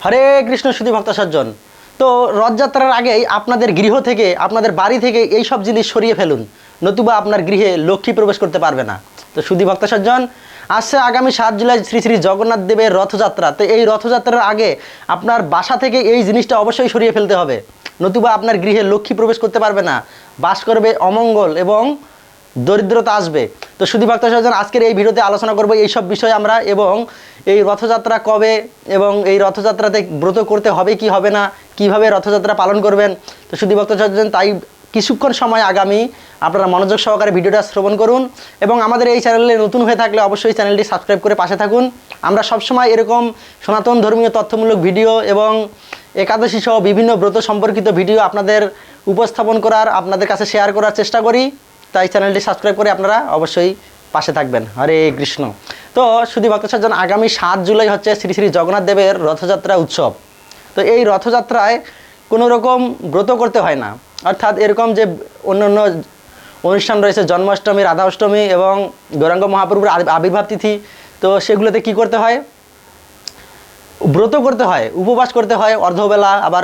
হরে কৃষ্ণ সুধী ভক্ত সজ্জন। তো রথযাত্রার আগেই আপনাদের গৃহ থেকে আপনাদের বাড়ি থেকে এই সব জিনিস সরিয়ে ফেলুন, নতুবা আপনার গৃহে লক্ষ্মী প্রবেশ করতে পারবে না। তো সুধী ভক্ত সজ্জন, আসছে আগামী 7 জুলাই শ্রী শ্রী জগন্নাথ দেবের রথযাত্রা। তো এই রথযাত্রার আগে আপনার বাসা থেকে এই জিনিসটা অবশ্যই সরিয়ে ফেলতে হবে, নতুবা আপনার গৃহে লক্ষ্মী প্রবেশ করতে পারবে না, বাস করবে অমঙ্গল এবং দরিদ্রতা আসবে। তো সুধী ভক্ত সজ্জন, আজকের এই ভিডিওতে আলোচনা করব এই সব বিষয় আমরা, এবং এই রথযাত্রা কবে এবং এই রথযাত্রাতে ব্রত করতে হবে কি হবে না, কিভাবে রথযাত্রা পালন করবেন। তো সুধী ভক্ত সজ্জন, তাই কিছুক্ষণ সময় আগামী আপনারা মনোযোগ সহকারে ভিডিওটা শ্রবণ করুন, এবং আমাদের এই চ্যানেলে নতুন হয়ে থাকলে অবশ্যই চ্যানেলটি সাবস্ক্রাইব করে পাশে থাকুন। আমরা সবসময় এরকম সনাতন ধর্মীয় তথ্যমূলক ভিডিও এবং একাদশী সহ বিভিন্ন ব্রত সম্পর্কিত ভিডিও আপনাদের উপস্থাপন করার, আপনাদের কাছে শেয়ার করার চেষ্টা করি। তাই চ্যানেলটি সাবস্ক্রাইব করে আপনারা অবশ্যই পাশে থাকবেন। হরে কৃষ্ণ। তো সুধী ভক্ত সজ্জন, আগামী 7 জুলাই হচ্ছে শ্রী শ্রী জগন্নাথ দেবের রথযাত্রা উৎসব। তো এই রথযাত্রায় কোনো রকম ব্রত করতে হয় না, অর্থাৎ এরকম যে অন্য অন্য অনুষ্ঠান রয়েছে, জন্মাষ্টমী, রাধাষ্টমী এবং গৌরাঙ্গ মহাপ্রভুর আবির্ভাব তিথি, তো সেগুলোতে কি করতে হয়? ব্রত করতে হয়, উপবাস করতে হয় অর্ধবেলা, আবার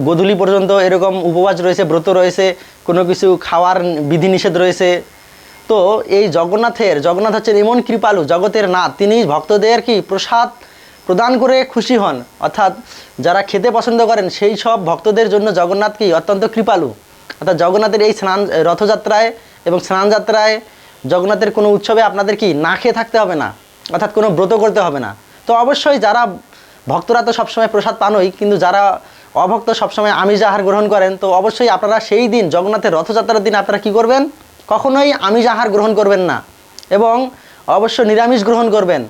গোধূলি পর্যন্ত এরকম উপবাস রয়েছে, ব্রত রয়েছে, কোনো কিছু খাওয়ার বিধিনিষেধ রয়েছে। তো এই জগন্নাথ হচ্ছেন এমন কৃপালু, জগতের নাথ। তিনি ভক্তদের কি প্রসাদ প্রদান করে খুশি হন, অর্থাৎ যারা খেতে পছন্দ করেন সেই সব ভক্তদের জন্য জগন্নাথ কি অত্যন্ত কৃপালু। অর্থাৎ জগন্নাথের এই রথযাত্রায় এবং স্নানযাত্রায়, জগন্নাথের কোনো উৎসবে আপনাদের কি না খেয়ে থাকতে হবে না, অর্থাৎ কোনো ব্রত করতে হবে না। তো অবশ্যই যারা ভক্তরা তো সবসময় প্রসাদ পানই, কিন্তু যারা অভক্ত সবসময় আমিষ আহার গ্রহণ করেন, তো অবশ্যই আপনারা সেই দিন জগন্নাথের রথযাত্রার দিন আপনারা কি করবেন? কখনোই আমিষ আহার গ্রহণ করবেন না, এবং অবশ্য নিরামিষ গ্রহণ করবেন,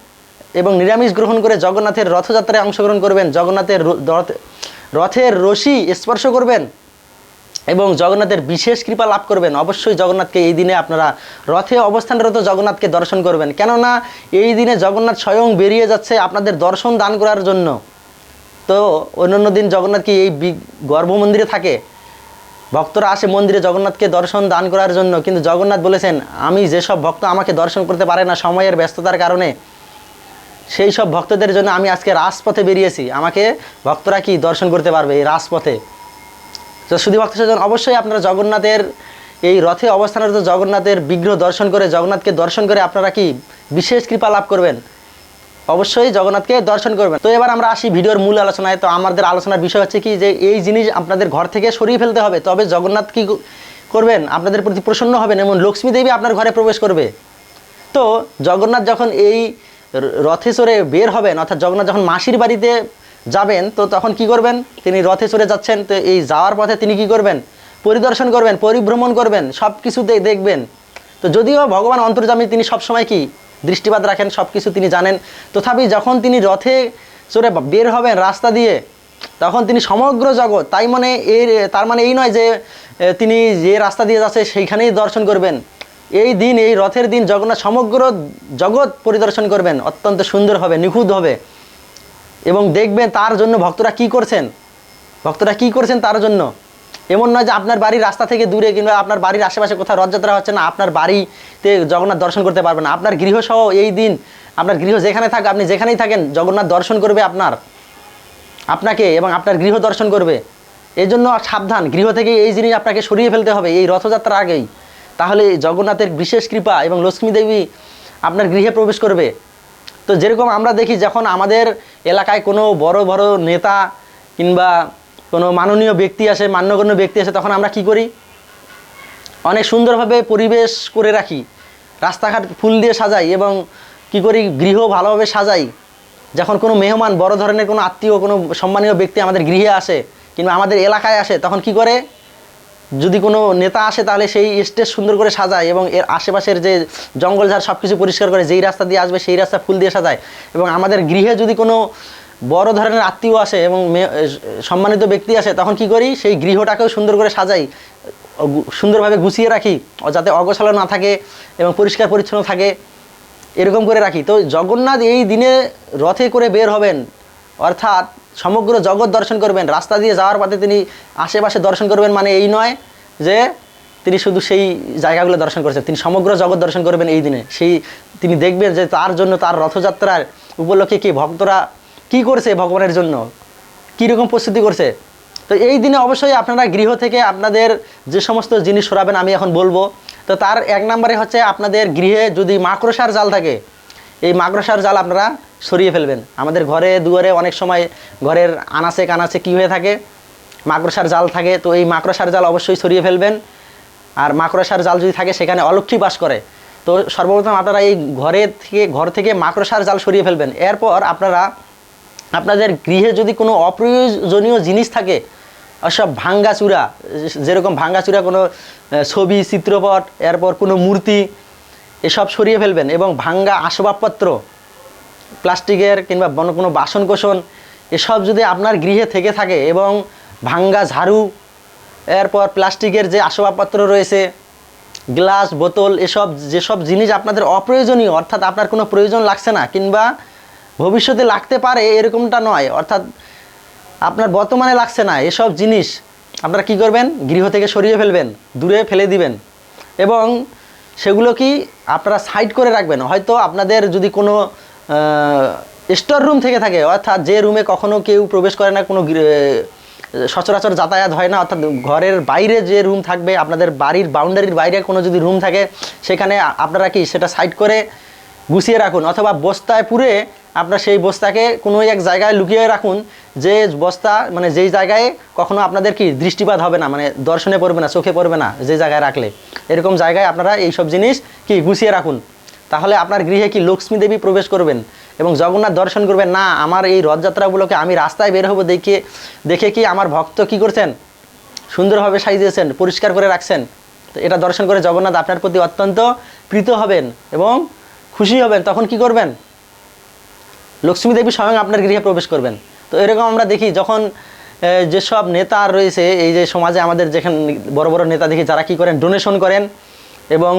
এবং নিরামিষ গ্রহণ করে জগন্নাথের রথযাত্রায় অংশগ্রহণ করবেন, জগন্নাথের রথের রশি স্পর্শ করবেন এবং জগন্নাথের বিশেষ কৃপা লাভ করবেন। অবশ্যই জগন্নাথকে এই দিনে আপনারা রথে অবস্থানরত জগন্নাথকে দর্শন করবেন, কেননা এই দিনে জগন্নাথ স্বয়ং বেরিয়ে যাচ্ছে আপনাদের দর্শন দান করার জন্য। তো অন্যান্য দিন জগন্নাথ কি এই গর্ভমন্দিরে থাকে, ভক্তরা আসে মন্দিরে জগন্নাথকে দর্শন দান করার জন্য, কিন্তু জগন্নাথ বলেছেন আমি যেসব ভক্ত আমাকে দর্শন করতে পারে না সময়ের ব্যস্ততার কারণে, সেই সব ভক্তদের জন্য আমি আজকে রাজপথে বেরিয়েছি, আমাকে ভক্তরা কি দর্শন করতে পারবে এই রাজপথে। তো সুধী ভক্ত সজ্জন, অবশ্যই আপনারা জগন্নাথের এই রথে অবস্থানরত জগন্নাথের বিগ্রহ দর্শন করে, জগন্নাথকে দর্শন করে আপনারা কি বিশেষ কৃপা লাভ করবেন, অবশ্যই জগন্নাথকে দর্শন করবেন। তো এবার আমরা আসি ভিডিওর মূল আলোচনায়। তো আমাদের আলোচনার বিষয় হচ্ছে কি, যে এই জিনিস আপনাদের ঘর থেকে সরিয়ে ফেলতে হবে, তবে জগন্নাথ কি করবেন? আপনাদের প্রতি প্রসন্ন হবেন এবং লক্ষ্মী দেবী আপনার ঘরে প্রবেশ করবে। তো জগন্নাথ যখন এই রথে চড়ে বের হবেন, অর্থাৎ জগন্নাথ যখন মাসির বাড়িতে যাবেন, তো তখন কি করবেন? তিনি রথে চড়ে যাচ্ছেন, তো এই যাওয়ার পথে তিনি কি করবেন? পরিদর্শন করবেন, পরিভ্রমণ করবেন, সব কিছুতে দেখবেন। তো যদিও ভগবান অন্তর্যামী, তিনি সবসময় কি দৃষ্টিপাত রাখেন, সব কিছু তিনি জানেন, তথাপি যখন তিনি রথে চড়ে বের হবেন রাস্তা দিয়ে, তখন তিনি সমগ্র জগৎ, তার মানে এই নয় যে তিনি যে রাস্তা দিয়ে যাচ্ছে সেইখানেই দর্শন করবেন। এই দিন, এই রথের দিন জগন্নাথ সমগ্র জগৎ পরিদর্শন করবেন, অত্যন্ত সুন্দর হবে, নিখুঁত হবে, এবং দেখবেন তার জন্য ভক্তরা কি করছেন, তার জন্য। এমন নয় যে আপনার বাড়ির রাস্তা থেকে দূরে কিংবা আপনার বাড়ির আশেপাশে কোথাও রথযাত্রা হচ্ছে না, আপনার বাড়িতে জগন্নাথ দর্শন করতে পারবেন না। আপনার গৃহসহ এই দিন, আপনার গৃহ যেখানে থাকে, আপনি যেখানেই থাকেন, জগন্নাথ দর্শন করবে আপনাকে, এবং আপনার গৃহ দর্শন করবে। এই জন্য সাবধান, গৃহ থেকে এই জিনিস আপনাকে সরিয়ে ফেলতে হবে এই রথযাত্রার আগেই, তাহলে জগন্নাথের বিশেষ কৃপা এবং লক্ষ্মী দেবী আপনার গৃহে প্রবেশ করবে। তো যেরকম আমরা দেখি, যখন আমাদের এলাকায় কোনো বড় বড় নেতা কিংবা কোনো মাননীয় ব্যক্তি আসে, মান্যগণ্য ব্যক্তি আসে, তখন আমরা কি করি? অনেক সুন্দরভাবে পরিবেশ করে রাখি, রাস্তাঘাট ফুল দিয়ে সাজাই, এবং কি করি? গৃহ ভালোভাবে সাজাই। যখন কোনো মেহমান, বড় ধরনের কোনো আত্মীয়, কোনো সম্মানীয় ব্যক্তি আমাদের গৃহে আসে কিংবা আমাদের এলাকায় আসে, তখন কি করে? যদি কোনো নেতা আসে, তাহলে সেই স্টেজ সুন্দর করে সাজায়, এবং এর আশেপাশের যে জঙ্গলঝাড় সব কিছু পরিষ্কার করে, যেই রাস্তা দিয়ে আসবে সেই রাস্তা ফুল দিয়ে সাজায়। এবং আমাদের গৃহে যদি কোনো বড় ধরনের আত্মীয় আসে এবং সম্মানিত ব্যক্তি আসে, তখন কি করি? সেই গৃহটাকেও সুন্দর করে সাজাই, সুন্দরভাবে গুছিয়ে রাখি, যাতে অগোছালো না থাকে এবং পরিষ্কার পরিচ্ছন্ন থাকে, এরকম করে রাখি। তো জগন্নাথ এই দিনে রথে করে বের হবেন, অর্থাৎ সমগ্র জগৎ দর্শন করবেন। রাস্তা দিয়ে যাওয়ার পথে তিনি আশেপাশে দর্শন করবেন, মানে এই নয় যে তিনি শুধু সেই জায়গাগুলো দর্শন করেছেন, তিনি সমগ্র জগৎ দর্শন করবেন এই দিনে। তিনি দেখবেন যে তার জন্য, তার রথযাত্রার উপলক্ষে কি ভক্তরা কি করছে ভগবানের জন্য, কীরকম প্রস্তুতি করছে। তো এই দিনে অবশ্যই আপনারা গৃহ থেকে আপনাদের যে সমস্ত জিনিস সরাবেন আমি এখন বলবো। তো তার 1 নম্বরে হচ্ছে আপনাদের গৃহে যদি মাকড়সার জাল থাকে, এই মাকড়সার জাল আপনারা সরিয়ে ফেলবেন। আমাদের ঘরে দুয়ারে অনেক সময় ঘরের আনাচে কানাচে কী হয়ে থাকে, মাকড়সার জাল থাকে। তো এই মাকড়সার জাল অবশ্যই সরিয়ে ফেলবেন। আর মাকড়সার জাল যদি থাকে সেখানে অলক্ষ্মী বাস করে। তো সর্বপ্রথম আপনারা এই ঘর থেকে মাকড়সার জাল সরিয়ে ফেলবেন। এরপর আপনারা আপনাদের গৃহে যদি কোনো অপ্রয়োজনীয় জিনিস থাকে, সব ভাঙ্গাচুরা, যেরকম ভাঙ্গাচুরা কোনো ছবি, চিত্রপট, এরপর কোনো মূর্তি, এসব সরিয়ে ফেলবেন। এবং ভাঙ্গা আসবাবপত্র, প্লাস্টিকের কিংবা কোনো বাসনকোসন, এসব যদি আপনার গৃহে থেকে থাকে, এবং ভাঙ্গা ঝাড়ু, এরপর প্লাস্টিকের যে আসবাবপত্র রয়েছে, গ্লাস, বোতল, যেসব জিনিস আপনাদের অপ্রয়োজনীয়, অর্থাৎ আপনার কোনো প্রয়োজন লাগছে না কিংবা ভবিষ্যতে লাগতে পারে এরকমটা নয়, অর্থাৎ আপনার বর্তমানে লাগছে না, এসব জিনিস আপনারা কি করবেন, গৃহ থেকে সরিয়ে ফেলবেন, দূরে ফেলে দিবেন। এবং সেগুলো কি আপনারা সাইড করে রাখবেন। হয়তো আপনাদের যদি কোনো স্টোর রুম থেকে থাকে, অর্থাৎ যে রুমে কখনো কেউ প্রবেশ করে না, কোনো সচরাচর যাতায়াত হয় না, অর্থাৎ ঘরের বাইরে যে রুম থাকবে, আপনাদের বাড়ির বাউন্ডারির বাইরে কোনো যদি রুম থাকে, সেখানে আপনারা কি সেটা সাইড করে গুছিয়ে রাখুন। অথবা বস্তায় পুরে আপনার সেই বস্তাকে কোনো এক জায়গায় লুকিয়ে রাখুন, যে বস্তা মানে যেই জায়গায় কখনো আপনাদের কি দৃষ্টিপাত হবে না, মানে দর্শনে পড়বে না, চোখে পড়বে না, যে জায়গায় রাখলে, এরকম জায়গায় আপনারা এই সব জিনিস কি গুছিয়ে রাখুন। তাহলে আপনার গৃহে কি লক্ষ্মী দেবী প্রবেশ করবেন এবং জগন্নাথ দর্শন করবেন। না, আমার এই রথযাত্রাগুলোকে আমি রাস্তায় বের হবো দেখে কি আমার ভক্ত কি করছেন, সুন্দরভাবে সাজিয়েছেন, পরিষ্কার করে রাখছেন। তো এটা দর্শন করে জগন্নাথ আপনার প্রতি অত্যন্ত প্রীত হবেন এবং খুশি হবেন। তখন কি করবেন, লক্ষ্মী দেবী স্বয়ং আপনার গৃহে প্রবেশ করবেন। তো এরকম আমরা দেখি যখন যেসব নেতা রয়েছে এই যে সমাজে আমাদের, যেখানে বড় বড় নেতা দেখি যারা কি করেন, ডোনেশন করেন এবং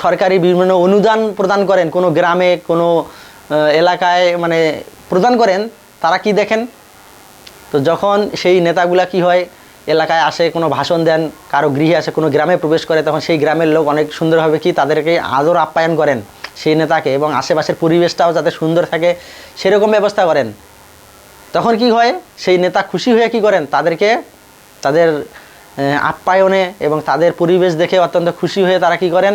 সরকারি বিভিন্ন অনুদান প্রদান করেন, কোনো গ্রামে কোনো এলাকায় মানে প্রদান করেন, তারা কি দেখেন, তো যখন সেই নেতাগুলা কি হয়, এলাকায় আসে, কোনো ভাষণ দেন, কারো গৃহে আসে, কোনো গ্রামে প্রবেশ করে, তখন সেই গ্রামের লোক অনেক সুন্দরভাবে কি তাদেরকে আদর আপ্যায়ন করেন সেই নেতাকে, এবং আশেপাশের পরিবেশটাও যাতে সুন্দর থাকে সেরকম ব্যবস্থা করেন। তখন কি হয়, সেই নেতা খুশি হয়ে কি করেন, তাদেরকে তাদের আপ্যায়নে এবং তাদের পরিবেশ দেখে অত্যন্ত খুশি হয়ে তারা কি করেন,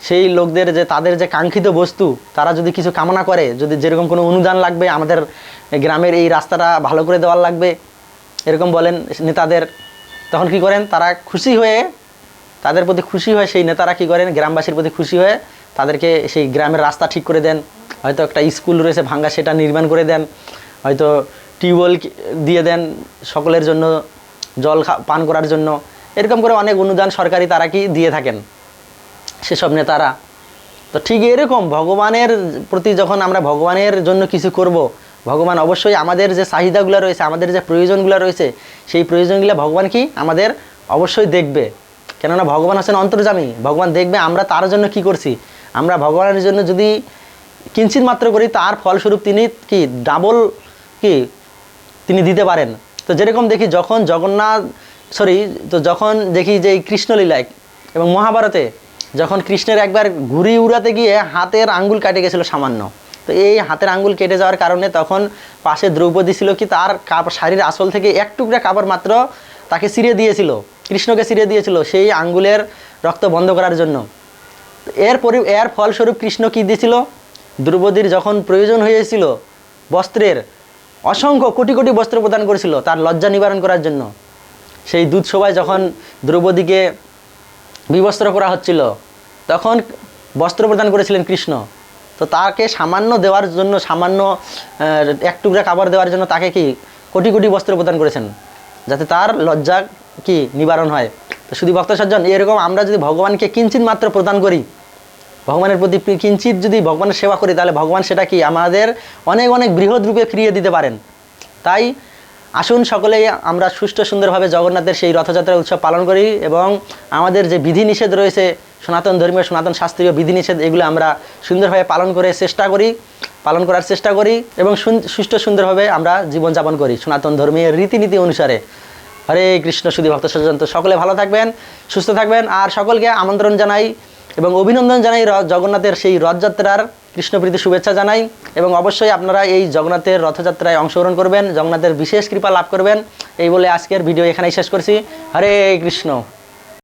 সেই লোকদের যে তাদের যে কাঙ্ক্ষিত বস্তু, তারা যদি কিছু কামনা করে, যদি যেরকম কোনো অনুদান লাগবে, আমাদের গ্রামের এই রাস্তাটা ভালো করে দেওয়ার লাগবে, এরকম বলেন নেতাদের, তখন কি করেন, তারা খুশি হয়ে, তাদের প্রতি খুশি হয়ে সেই নেতারা কি করেন, গ্রামবাসীর প্রতি খুশি হয়ে তাদেরকে সেই গ্রামের রাস্তা ঠিক করে দেন। হয়তো একটা স্কুল রয়েছে ভাঙ্গা, সেটা নির্মাণ করে দেন। হয়তো টিউবওয়েল দিয়ে দেন সকলের জন্য জল পান করার জন্য। এরকম করে অনেক অনুদান সরকারি তারা কি দিয়ে থাকেন সেসব নেতারা। তো ঠিক এরকম ভগবানের প্রতি যখন আমরা ভগবানের জন্য কিছু করব, ভগবান অবশ্যই আমাদের যে চাহিদাগুলো রয়েছে, আমাদের যে প্রয়োজনগুলো রয়েছে, সেই প্রয়োজনগুলো ভগবান কি আমাদের অবশ্যই দেখবে। কেননা ভগবান হচ্ছেন অন্তর্যামী, ভগবান দেখবে আমরা তার জন্য কি করছি। আমরা ভগবানের জন্য যদি কিঞ্চিত মাত্র করি, তার ফলস্বরূপ তিনি কি ডাবল কি তিনি দিতে পারেন। তো যেরকম দেখি যখন যখন দেখি যে এই কৃষ্ণলীলায় এবং মহাভারতে, যখন কৃষ্ণের একবার ঘুড়ি উড়াতে গিয়ে হাতের আঙ্গুল কেটে গেছিলো সামান্য, তো এই হাতের আঙ্গুল কেটে যাওয়ার কারণে তখন পাশে দ্রৌপদী ছিল কি, তার শাড়ির আঁচল থেকে এক টুকরা কাপড় মাত্র তাকে ছিঁড়ে দিয়েছিল, কৃষ্ণকে ছিঁড়ে দিয়েছিল সেই আঙ্গুলের রক্ত বন্ধ করার জন্য। এর ফলস্বরূপ কৃষ্ণ কি দিয়েছিল, দ্রৌপদীর যখন প্রয়োজন হয়েছিল বস্ত্রের, অসংখ্য কোটি কোটি বস্ত্র প্রদান করেছিল তার লজ্জা নিবারণ করার জন্য। সেই দুধ সভায় যখন দ্রৌপদীকে বিবস্ত্র করা হচ্ছিল, তখন বস্ত্র প্রদান করেছিলেন কৃষ্ণ। তো তাকে সামান্য দেওয়ার জন্য, সামান্য এক টুকরা কাপড় দেওয়ার জন্য তাকে কি কোটি কোটি বস্ত্র প্রদান করেছেন, যাতে তার লজ্জা কি নিবারণ হয়। তো শুধু ভক্ত সজ্জন, এরকম আমরা যদি ভগবানকে কিঞ্চিত মাত্র প্রদান করি, ভগবানের প্রতি কিঞ্চিত যদি ভগবানের সেবা করি, তাহলে ভগবান সেটা কি আমাদের অনেক অনেক বৃহৎ রূপে ফিরিয়ে দিতে পারেন। তাই আসুন সকলেই আমরা সুষ্ঠু সুন্দরভাবে জগন্নাথের সেই রথযাত্রা উৎসব পালন করি এবং আমাদের যে বিধিনিষেধ রয়েছে, সনাতন ধর্মীয় সনাতন শাস্ত্রীয় বিধিনিষেধ, এগুলো আমরা সুন্দরভাবে পালন করার চেষ্টা করি এবং সুষ্ঠু সুন্দরভাবে আমরা জীবনযাপন করি সনাতন ধর্মীয় রীতিনীতি অনুসারে। হরে কৃষ্ণ। শুধু ভক্ত সজ্জন, তো সকলে ভালো থাকবেন, সুস্থ থাকবেন। আর সকলকে আমন্ত্রণ জানাই এবং অভিনন্দন জানাই জগন্নাথের সেই রথযাত্রার কৃষ্ণপ্রীতি শুভেচ্ছা জানাই। এবং অবশ্যই আপনারা এই জগন্নাথের রথযাত্রায় অংশগ্রহণ করবেন, জগন্নাথের বিশেষ কৃপা লাভ করবেন। এই বলে আজকের ভিডিও এখানেই শেষ করছি। হরে কৃষ্ণ।